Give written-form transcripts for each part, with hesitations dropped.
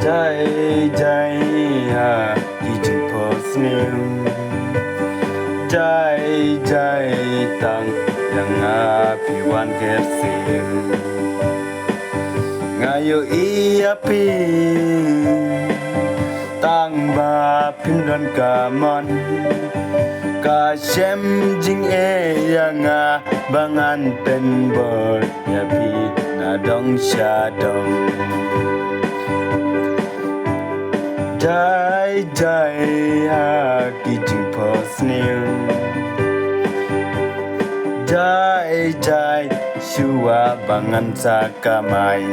Jai ha kijing posnim Jai tang yang apiwan kersim Ngayo iya pi tang ba pindon kamon Ka shem jing yang bangan ten bor ya pi na dong shadong Jai ha kijing posnim Jai shua bangan sakamai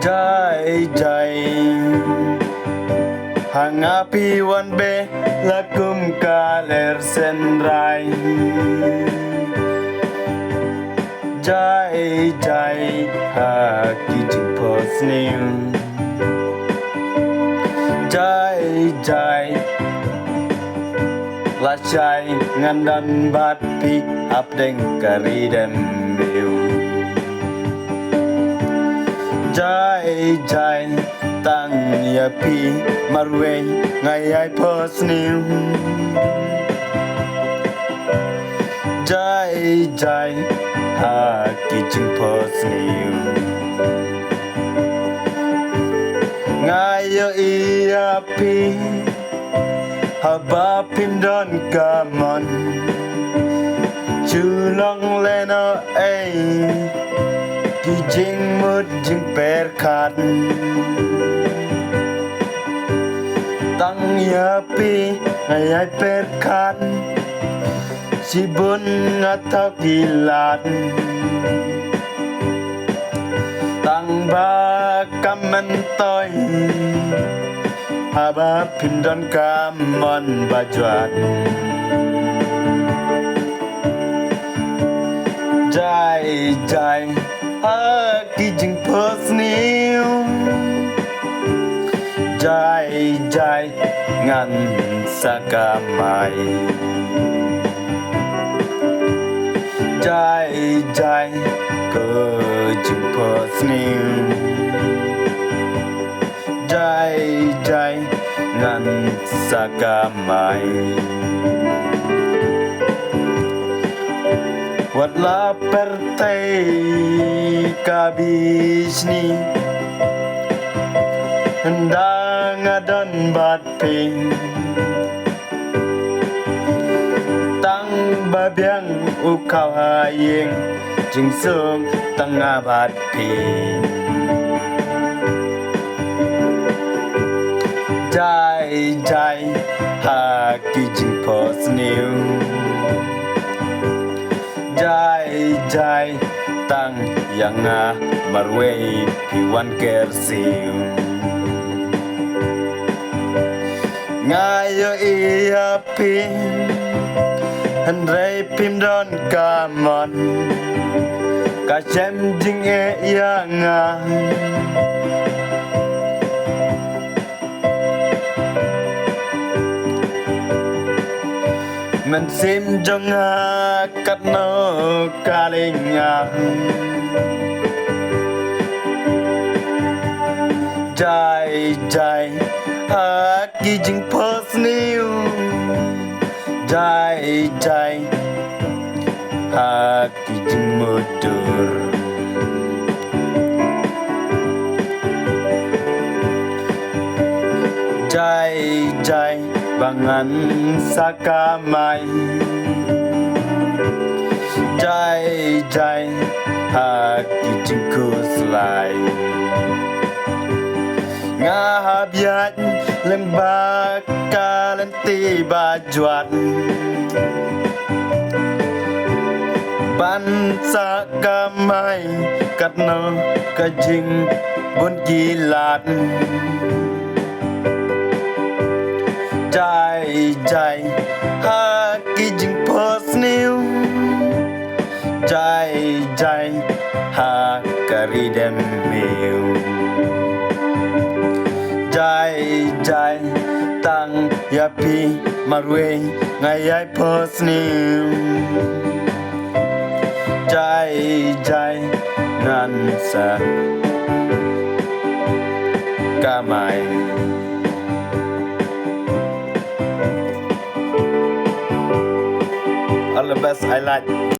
Jai hangapi wan be lakum kaler senrai Jai ha kijing posnim Jai Lachai ngandan batpi apdeng karidem meu Jai tang yapi marwe ngayai posnim Jai ha kijing posnim Ngayo iapi haba pindon kamon Chulong leno kijing mud jing perkat Tang yapi ngayai perkat Sibun atau kilat Tang bakam mentoy Haba pindon kamon bajuan Jai kijing posniu Jai ngan sakamai Jai kijing posniu Jai ngan sakamai Wat lapar tei kabisni Hendang adon batping Tang babiang ukau haying Jing sung tengah batping Jai ha kijing posniu Jai tang yang marwei piwan kersiu Ngayo iapi Hendrei pimdon kamon Kasem jing yang Men sim jong kat no kalinga Jai kijing posniu Jai kijing mudur Jai bangan sakamai Jai ha kijing kuslai Ngahabiat lembak kalenti bajuan Ban sakamai katno kajing bun kilat Jai ha kijing posniu Jai ha karidem meu Jai tang yapi marwe ngayai posniu Jai nan sa Kamai. All the best, I like.